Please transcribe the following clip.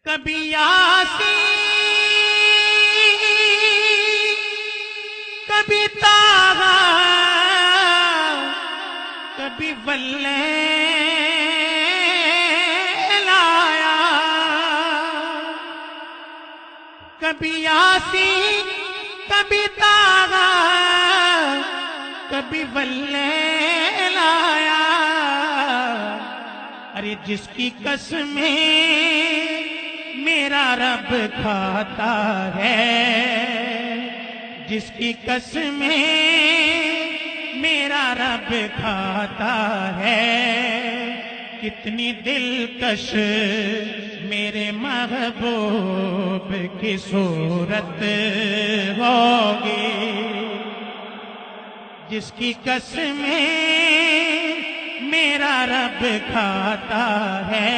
کبھی یاسین کبھی طٰہٰ کبھی واللیل آیا، کبھی یاسین کبھی طٰہٰ کبھی واللیل آیا۔ ارے جس کی قسمیں میرا رب کھاتا ہے، جس کی قسمیں میرا رب کھاتا ہے، کتنی دلکش میرے محبوب کی صورت ہوگی، جس کی قسمیں میرا رب کھاتا ہے،